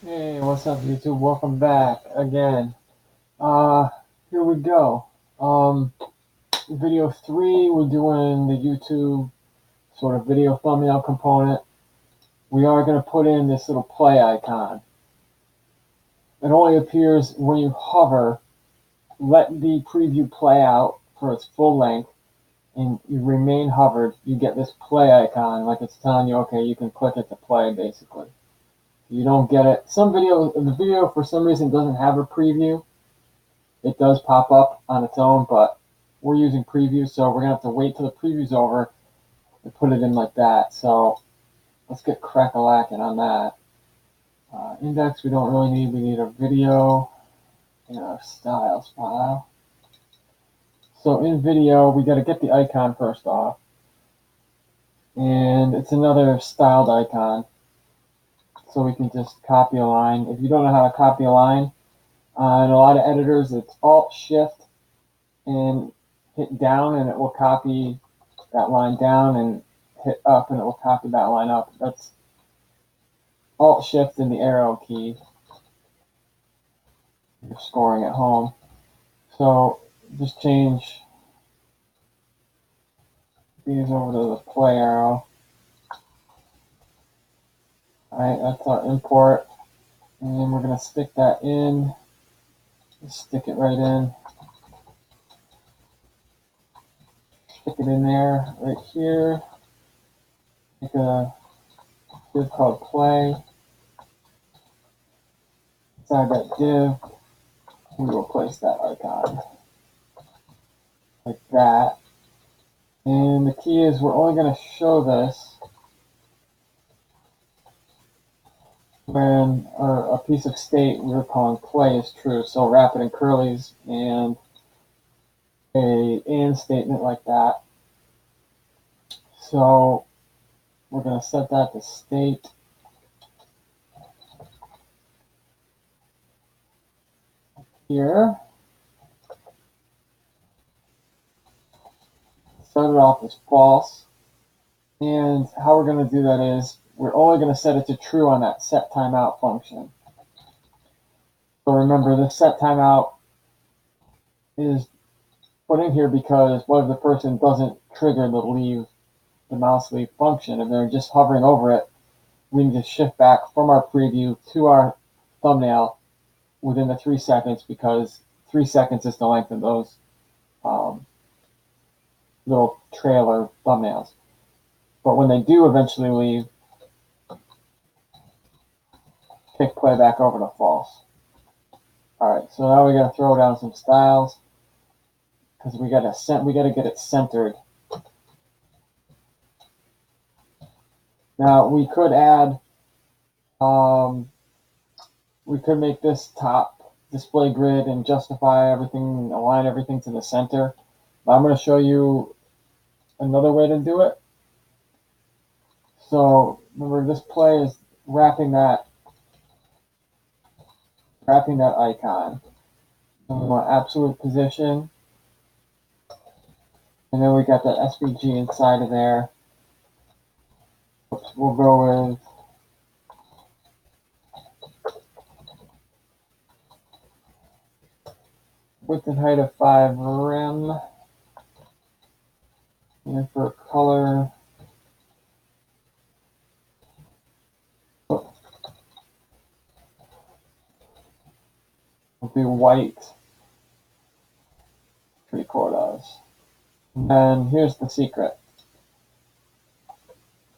Hey, what's up, YouTube? Welcome back again. Uh, Here we go. Video 3, we're doing the YouTube sort of video thumbnail component. We are going to put in this little play icon. It only appears when you hover, let the preview play out for its full length, and you remain hovered, you get this play icon, like it's telling you, okay, you can click it to play, basically. You don't get it. The video for some reason doesn't have a preview. It does pop up on its own, but we're using preview, so we're going to have to wait till the preview's over and put it in like that. So let's get crack-a-lacking on that. Index we don't really need. We need a video in our styles file. So in video, we got to get the icon first off. And it's another styled icon. So we can just copy a line. If you don't know how to copy a line, in a lot of editors, it's Alt-Shift and hit down, and it will copy that line down, and hit up, and it will copy that line up. That's Alt-Shift and the arrow key. You're scoring at home. So just change these over to the play arrow. Alright, that's our import. And we're going to stick that in. Just stick it right in. Stick it in there, right here. Make a div called play. Inside that div, we will place that icon. Like that. And the key is we're only going to show this when a piece of state we're calling play is true. So wrap it in curlies and a and statement like that. So we're going to set that to state. Here. Start it off as false. And how we're going to do that is we're only going to set it to true on that set timeout function. So remember, the set timeout is put in here because what if the person doesn't trigger the mouse leave function? If they're just hovering over it, we need to shift back from our preview to our thumbnail within the 3 seconds, because 3 seconds is the length of those little trailer thumbnails. But when they do eventually leave, kick play back over to false. Alright, so now we got to throw down some styles, because we got to get it centered. Now we could add, we could make this top display grid and justify everything, align everything to the center. But I'm going to show you another way to do it. So remember, this play is wrapping that icon. And we want absolute position. And then we got that SVG inside of there. We'll go with width and height of 5 rem. And for color, it'll be white. 3/4. And then here's the secret.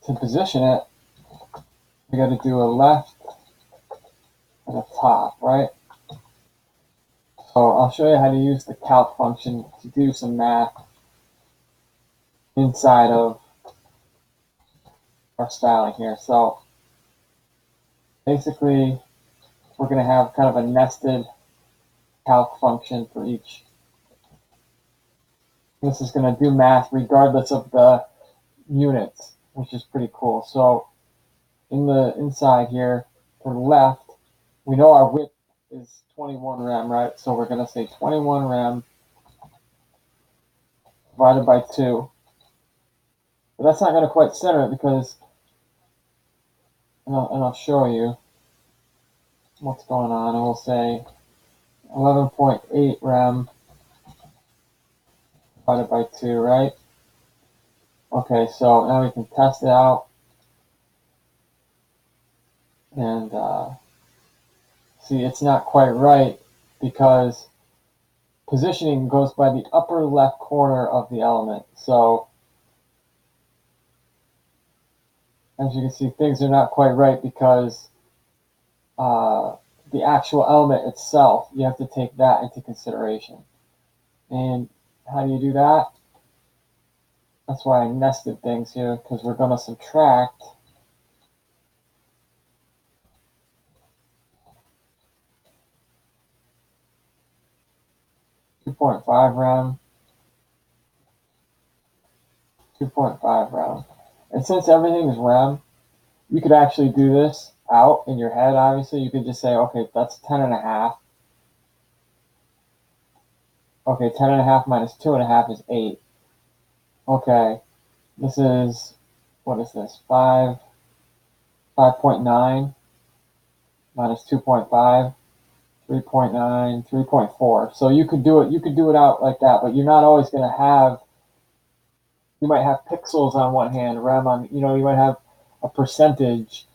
To position it, we got to do a left and a top, right? So I'll show you how to use the calc function to do some math inside of our styling here. So basically, we're going to have kind of a nested calc function for each. This is going to do math regardless of the units, which is pretty cool. So in the inside here, for the left, we know our width is 21 rem, right? So we're going to say 21 rem divided by 2. But that's not going to quite center it because, and I'll show you. what's going on, and we'll say 11.8 rem divided by 2, right? Okay, so now we can test it out and see it's not quite right because positioning goes by the upper left corner of the element. So as you can see, things are not quite right because the actual element itself, you have to take that into consideration. And how do you do that? That's why I nested things here, because we're going to subtract 2.5 rem, 2.5 rem. And since everything is rem, you could actually do this out in your head, obviously. You could just say, okay, that's 10.5. Okay, 10.5 minus 2.5 is 8. Okay, this is, what is this, 5.9 minus 2.5, 3.9, 3.4. So you could do it out like that, but you're not always going to have, you might have pixels on one hand, rem on, you might have a percentage.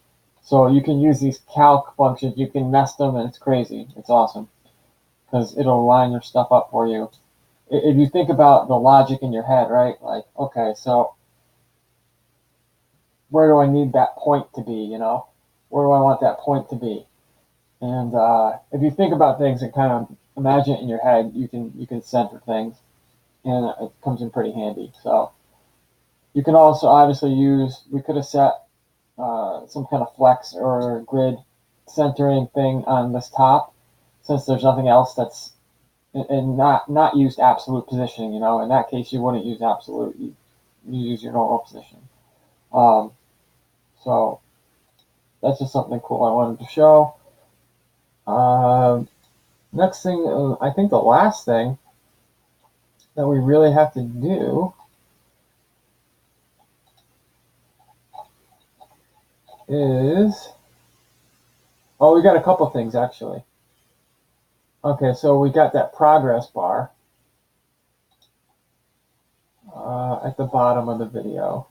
So you can use these calc functions, you can nest them, and it's crazy. It's awesome because it'll line your stuff up for you. If you think about the logic in your head, right? Like, okay, so where do I need that point to be, Where do I want that point to be? And if you think about things and kind of imagine it in your head, you can center things, and it comes in pretty handy. So you can also obviously use, we could have set some kind of flex or grid centering thing on this top, since there's nothing else that's, and not used absolute positioning. In that case you wouldn't use absolute, you use your normal position. So that's just something cool I wanted to show. Next thing, I think the last thing that we really have to do is, oh, we got a couple things actually. Okay, so we got that progress bar at the bottom of the video.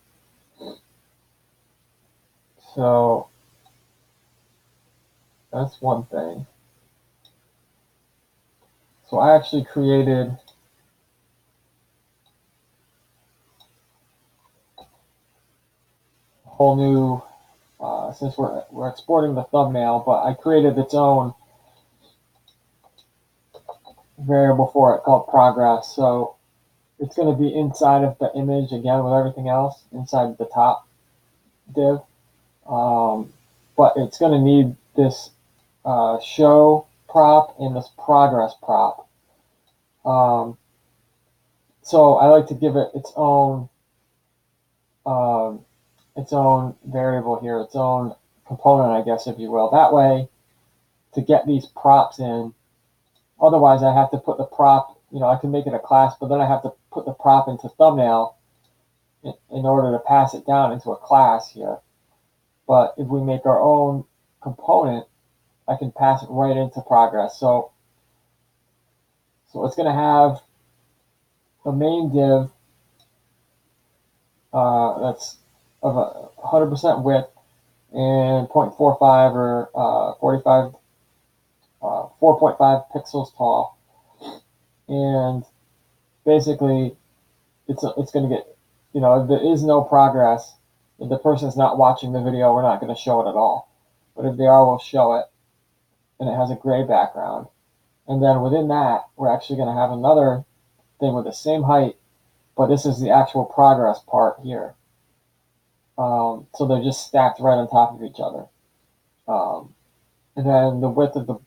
So that's one thing. So I actually created a whole new, since we're exporting the thumbnail, but I created its own variable for it called progress. So it's going to be inside of the image again with everything else inside the top div. But it's going to need this show prop and this progress prop. So I like to give it its own variable here, its own component, I guess, if you will. That way, to get these props in, otherwise I have to put the prop, I can make it a class, but then I have to put the prop into thumbnail in order to pass it down into a class here. But if we make our own component, I can pass it right into progress. So it's going to have a main div that's of 100% width and 0.45 or 45, 4.5 pixels tall, and basically it's going to get, if there is no progress, if the person's not watching the video, we're not going to show it at all. But if they are, we'll show it, and it has a gray background. And then within that, we're actually going to have another thing with the same height, but this is the actual progress part here. So they're just stacked right on top of each other. And then the width of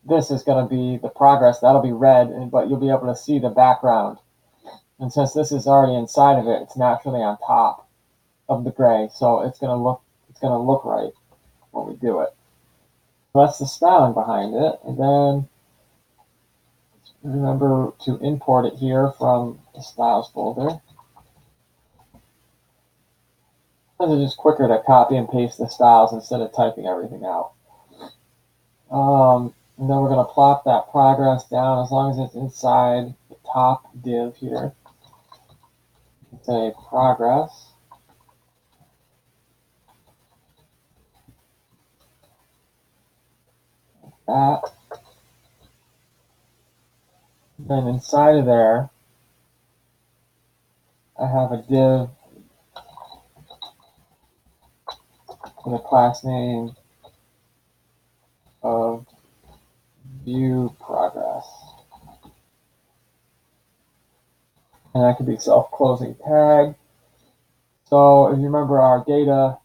this is going to be the progress. That'll be red, but you'll be able to see the background. And since this is already inside of it, it's naturally on top of the gray, so it's going to look right when we do it. So that's the styling behind it. And then remember to import it here from the styles folder. It's just quicker to copy and paste the styles instead of typing everything out. And then we're going to plop that progress down as long as it's inside the top div here. Say progress. That. Then inside of there, I have a div with a class name of view progress. And that could be self-closing tag. So if you remember our data,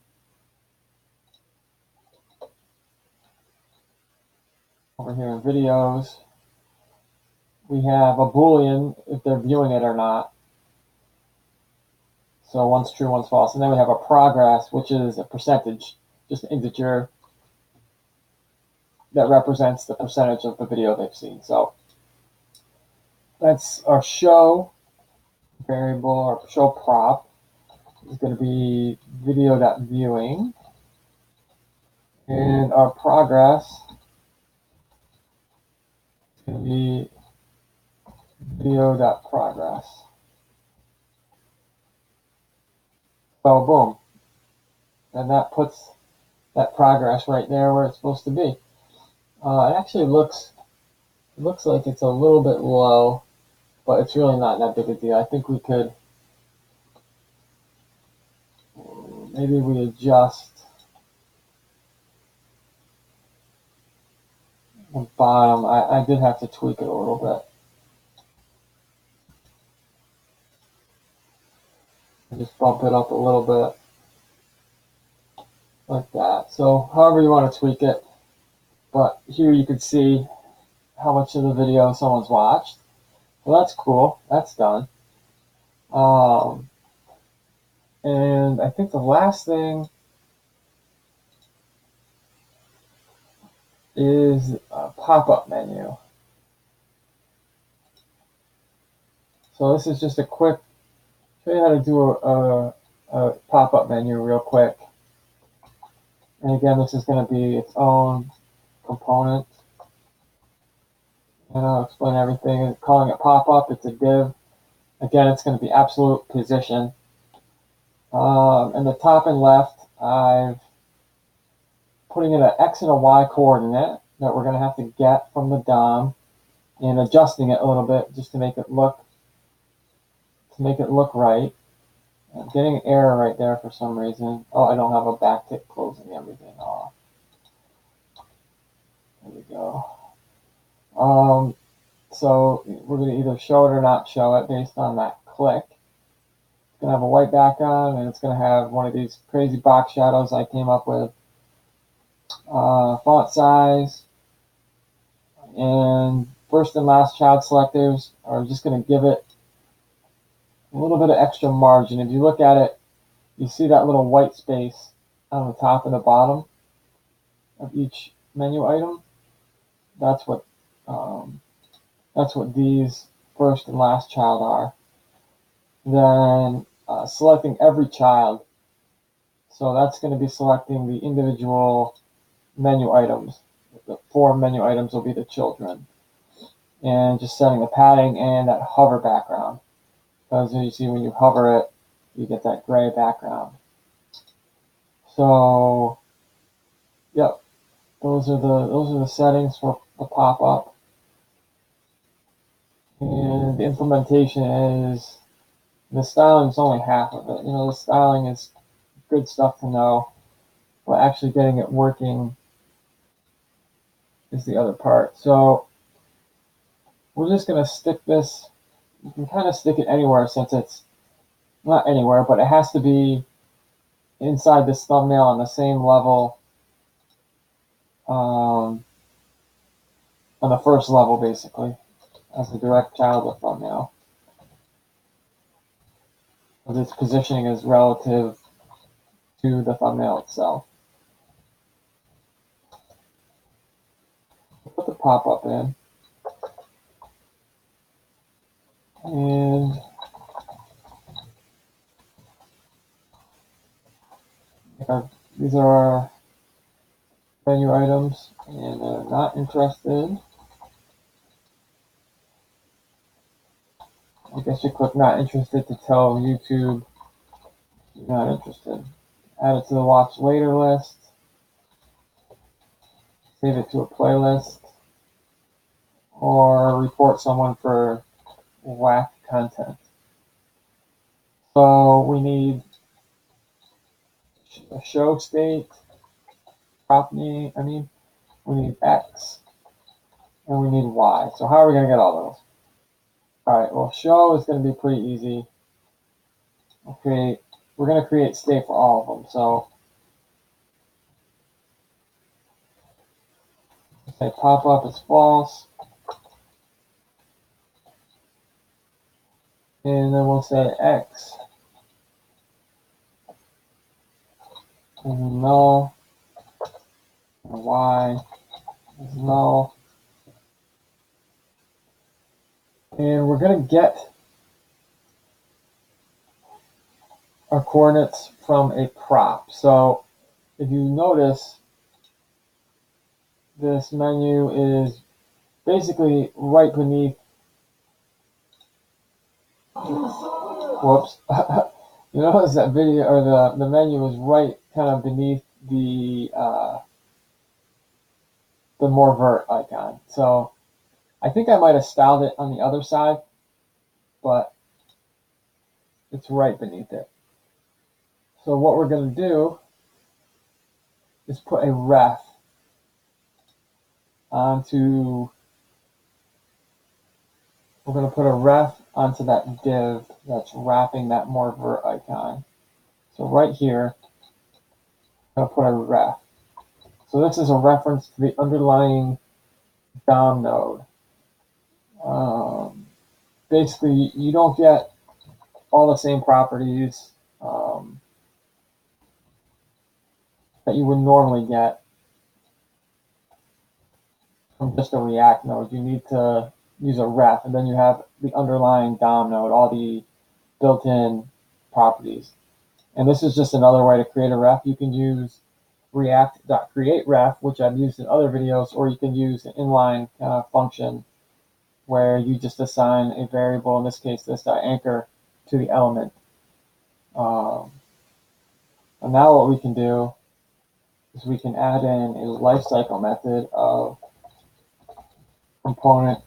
over here in videos, we have a Boolean if they're viewing it or not. So one's true, one's false. And then we have a progress, which is a percentage, just an integer that represents the percentage of the video they've seen. So that's our show variable, or show prop is going to be video.viewing. And our progress is going to be video.progress. So boom. And that puts that progress right there where it's supposed to be. It actually looks like it's a little bit low, but it's really not that big a deal. I think we could, maybe we adjust the bottom. I did have to tweak it a little bit. Just bump it up a little bit, like that. So however you want to tweak it, but here you can see how much of the video someone's watched. Well, that's cool. That's done. And I think the last thing is a pop-up menu. So this is just a quick, show you how to do a pop-up menu real quick. And again, this is going to be its own component. And I'll explain everything. Calling it pop-up, it's a div. Again, it's going to be absolute position. In the top and left, I've putting in an X and a Y coordinate that we're going to have to get from the DOM, and adjusting it a little bit just to make it look right. I'm getting an error right there for some reason. Oh, I don't have a backtick closing everything off. There we go. So we're going to either show it or not show it based on that click. It's going to have a white background, and it's going to have one of these crazy box shadows I came up with. Font size, and first and last child selectors are just going to give it a little bit of extra margin. If you look at it, you see that little white space on the top and the bottom of each menu item. That's what these first and last child are. Then selecting every child. So that's going to be selecting the individual menu items. The 4 menu items will be the children. And just setting the padding and that hover background. Because you see when you hover it, you get that gray background. So, yep, those are the settings for the pop-up. And the implementation is, the styling is only half of it. You know, the styling is good stuff to know, but actually getting it working is the other part. So we're just going to stick this, you can kind of stick it anywhere since it's, not anywhere, but it has to be inside this thumbnail on the same level, on the first level basically, as the direct child of thumbnail. Because its positioning is relative to the thumbnail itself. Put the pop-up in. And these are our menu items. and they're not interested. I guess you click not interested to tell YouTube you're not interested. Add it to the watch later list. Save it to a playlist. Or report someone for whack content. So we need a show state, property, we need X, and we need Y. So how are we going to get all those? All right, well, show is going to be pretty easy. We're going to create state for all of them. So say pop-up is false. And then we'll say X is null, and Y is null. And we're going to get our coordinates from a prop. So if you notice, this menu is basically right beneath, whoops, you notice that video, or the menu is right kind of beneath the more vert icon. So I think I might have styled it on the other side, but it's right beneath it. So what we're going to do is put a ref onto, we're going to put a ref onto that div that's wrapping that more vert icon. So right here, I'm going to put a ref. So this is a reference to the underlying DOM node. Basically, you don't get all the same properties that you would normally get from just a React node. You need to use a ref, and then you have the underlying DOM node, all the built-in properties. And this is just another way to create a ref. You can use react.createRef, which I've used in other videos, or you can use an inline function where you just assign a variable, in this case this anchor, to the element. And now what we can do is we can add in a lifecycle method of component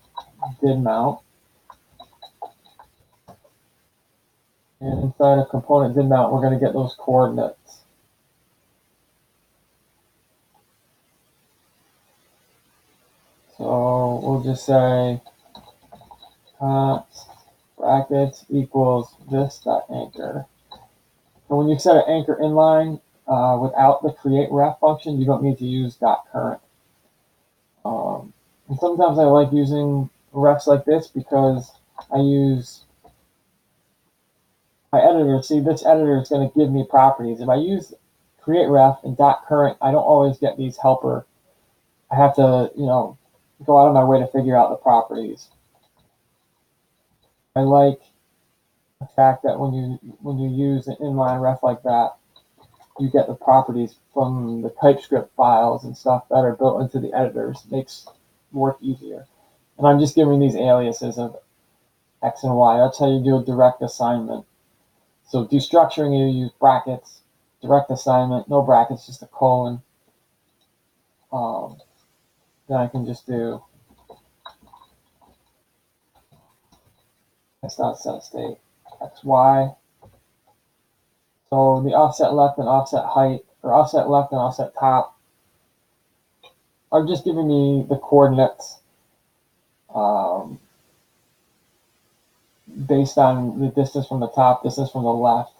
did mount. And inside of component did mount, we're going to get those coordinates. So we'll just say const brackets equals this.anchor. And when you set an anchor inline without the create ref function, you don't need to use .current. And sometimes I like using refs like this because I use my editor. See, this editor is going to give me properties. If I use create ref and .current, I don't always get these helper. I have to, go out of my way to figure out the properties. I like the fact that when you use an inline ref like that, you get the properties from the TypeScript files and stuff that are built into the editors. It makes work easier. And I'm just giving these aliases of X and Y. That's how you do a direct assignment. So destructuring, you use brackets. Direct assignment, no brackets, just a colon. Then I can just do x.setState, xy. So the offset left and offset height, or offset left and offset top, are just giving me the coordinates based on the distance from the top, distance from the left,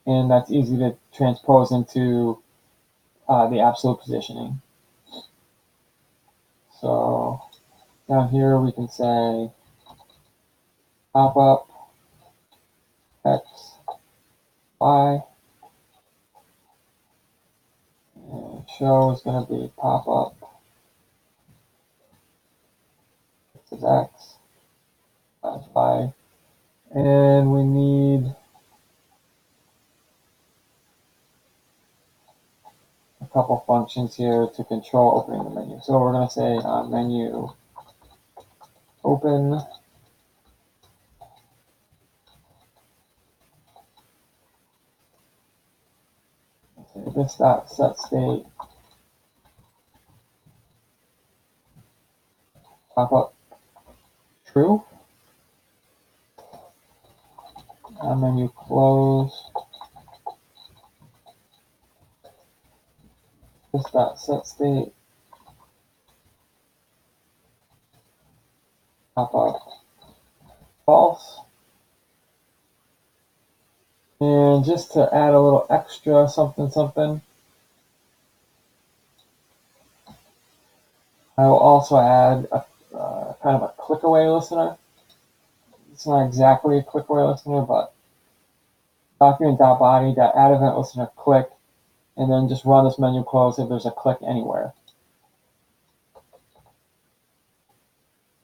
and that's easy to transpose into the absolute positioning. So down here we can say pop up x, y, and show is going to be pop up is x, that's y, and we need a couple functions here to control opening the menu. So we're going to say menu open. This dot set state pop up true. Menu close. This dot set state pop up false. And just to add a little extra something, I will also add a kind of a click away listener. It's not exactly a click away listener, but document.body.add event listener click, and then just run this menu close if there's a click anywhere.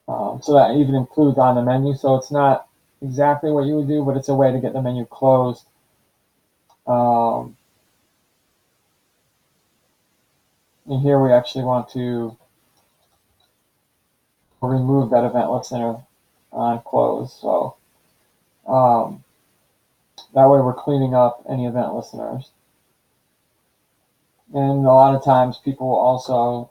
So that even includes on the menu. So it's not exactly what you would do, but it's a way to get the menu closed. And here we actually want to remove that event listener on close. So that way we're cleaning up any event listeners. And a lot of times people will also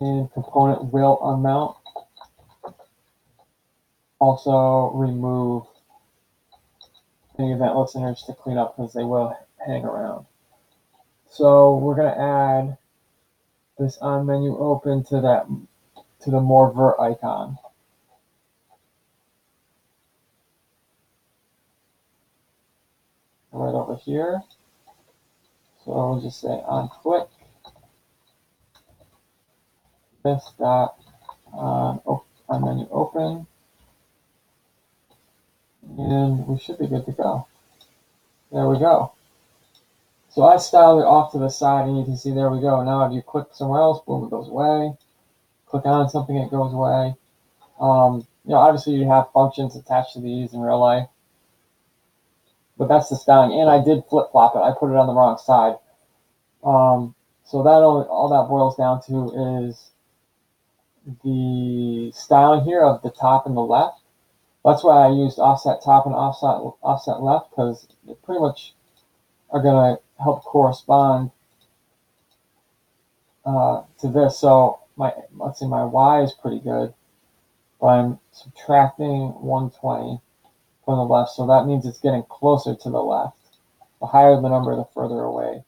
in component will unmount also remove any event listeners to clean up because they will hang around. So we're going to add this on menu open to the more vert icon. Right over here. So we'll just say on click this dot on menu open, and we should be good to go. There we go. So I styled it off to the side, and you can see there we go. Now if you click somewhere else, boom, it goes away. Click on something, it goes away. Obviously you have functions attached to these in real life, but that's the styling. And I did flip flop it. I put it on the wrong side. So that all that boils down to is the styling here of the top and the left. That's why I used offset top and offset left, because they pretty much are going to help correspond to this. So let's say my Y is pretty good, but I'm subtracting 120 from the left, so that means it's getting closer to the left. The higher the number, the further away.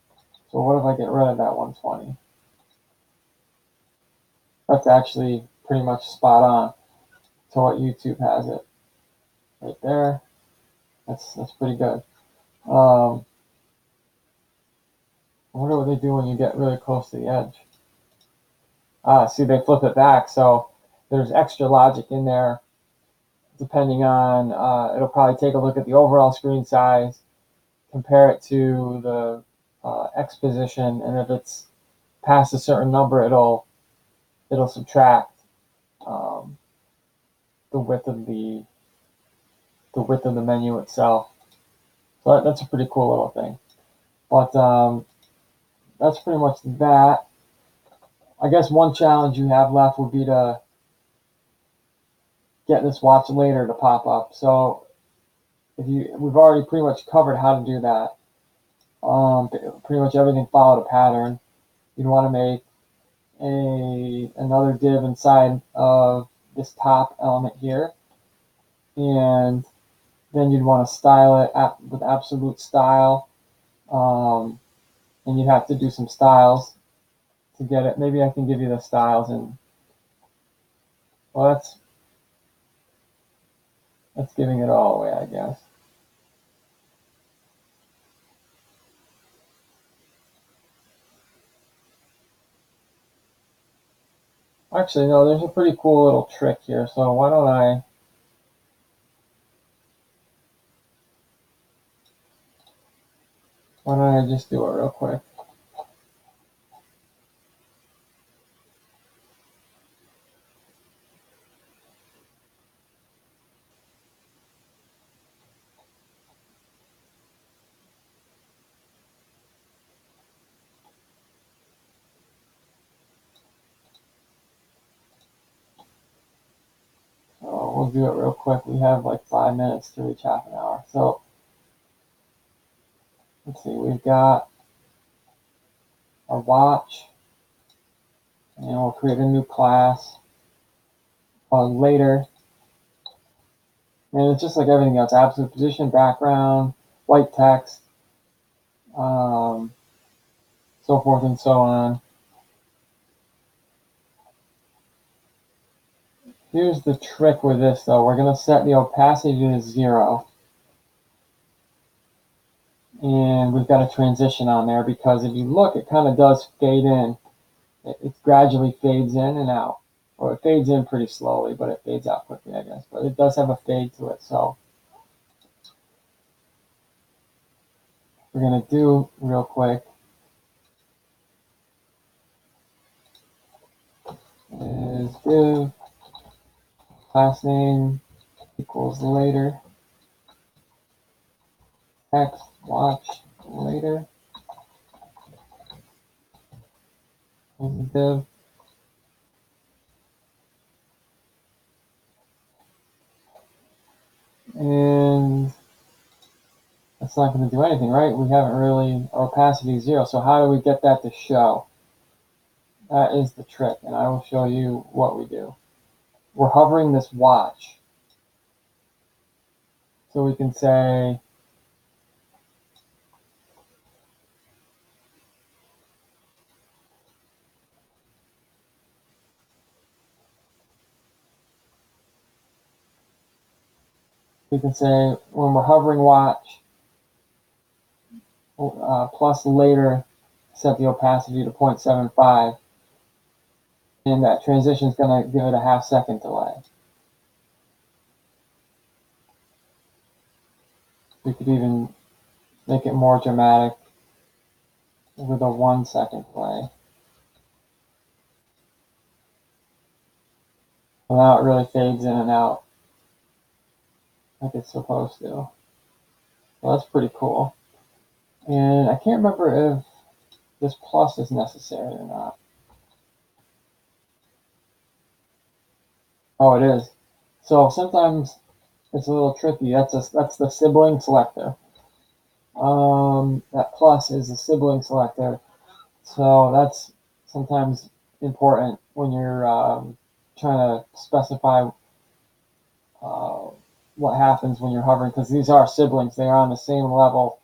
So what if I get rid of that 120? That's actually pretty much spot on to what YouTube has it. Right there. That's pretty good. I wonder what they do when you get really close to the edge. See, they flip it back, so there's extra logic in there. Depending on, it'll probably take a look at the overall screen size, compare it to the X position, and if it's past a certain number, it'll subtract the width of the menu itself. So that's a pretty cool little thing. But that's pretty much that. I guess one challenge you have left would be to get this watch later to pop up. So we've already pretty much covered how to do that. Pretty much everything followed a pattern. You'd want to make another div inside of this top element here, and then you'd want to style it with absolute style, and you'd have to do some styles to get it. Maybe I can give you the styles, and well, that's giving it all away, I guess. Actually, no, there's a pretty cool little trick here. So why don't I just do it real quick? we'll do it real quick. We have like 5 minutes to reach half an hour. So let's see, we've got our watch, and we'll create a new class called later. And it's just like everything else: absolute position, background, white text, so forth and so on. Here's the trick with this, though. We're going to set the opacity to 0. And we've got a transition on there because if you look, it kind of does fade in. It gradually fades in and out. Or it fades in pretty slowly, but it fades out quickly, I guess. But it does have a fade to it. So we're going to do real quick is div class name equals later, text watch later, div. And that's not going to do anything, right? We haven't really, our opacity is 0. So how do we get that to show? That is the trick, and I will show you what we do. We're hovering this watch. So we can say, when we're hovering watch, plus later, set the opacity to 0.75, and that transition is going to give it a half-second delay. We could even make it more dramatic with a 1-second delay. So now it really fades in and out like it's supposed to. So that's pretty cool. And I can't remember if this plus is necessary or not. Oh, it is. So sometimes it's a little tricky. That's the sibling selector. That plus is the sibling selector. So that's sometimes important when you're trying to specify what happens when you're hovering, because these are siblings. They are on the same level.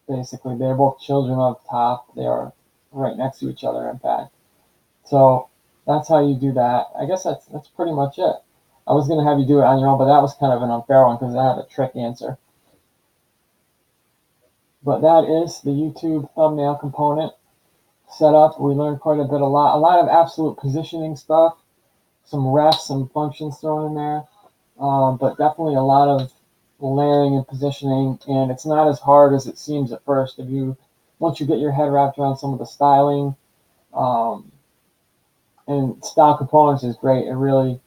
Basically, they're both children of top. They are right next to each other, in fact. So that's how you do that. I guess that's pretty much it. I was going to have you do it on your own, but that was kind of an unfair one because I have a trick answer. But that is the YouTube thumbnail component set up. We learned quite a lot of absolute positioning stuff, some refs, some functions thrown in there, but definitely a lot of layering and positioning, and it's not as hard as it seems at first. Once you get your head wrapped around some of the styling, and style components is great. It really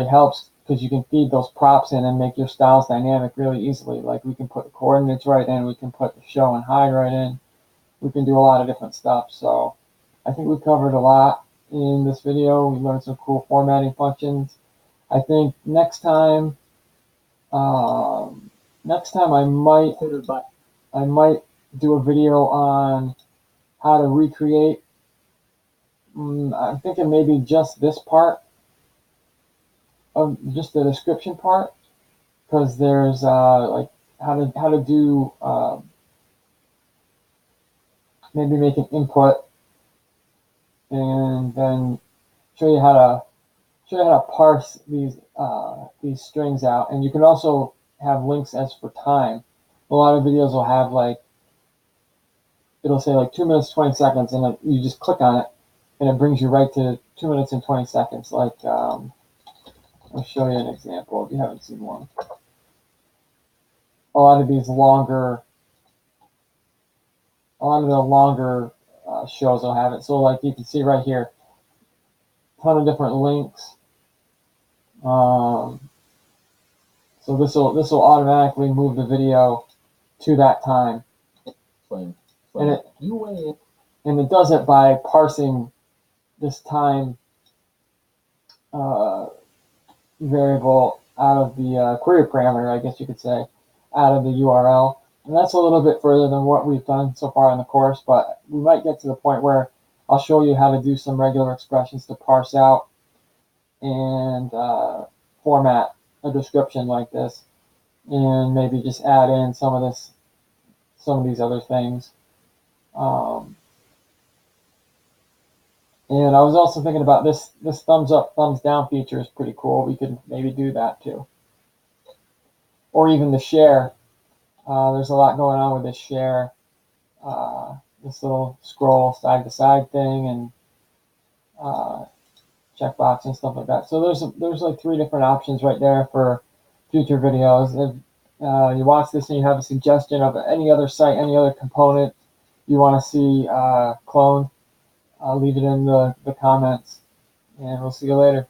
helps because you can feed those props in and make your styles dynamic really easily. Like we can put the coordinates right in, we can put the show and hide right in. We can do a lot of different stuff. So I think we covered a lot in this video. We learned some cool formatting functions. I think next time I might do a video on how to recreate. I'm thinking maybe just this part of just the description part, because there's like how to do maybe make an input and then show you how to parse these strings out. And you can also have links as for time. A lot of videos will have it'll say like 2 minutes 20 seconds, and then you just click on it and it brings you right to 2 minutes and 20 seconds. Like I'll show you an example if you haven't seen one. A lot of the longer shows will have it. So like you can see right here, a ton of different links. So this will automatically move the video to that time, and it does it by parsing this time variable out of the query parameter, I guess you could say, out of the URL. And that's a little bit further than what we've done so far in the course, but we might get to the point where I'll show you how to do some regular expressions to parse out and format a description like this, and maybe just add in some of these other things. And I was also thinking about this thumbs up, thumbs down feature is pretty cool. We could maybe do that too. Or even the share. There's a lot going on with this share. This little scroll side to side thing and checkbox and stuff like that. So there's like 3 different options right there for future videos. If you watch this and you have a suggestion of any other site, any other component you want to see cloned, leave it in the comments, and we'll see you later.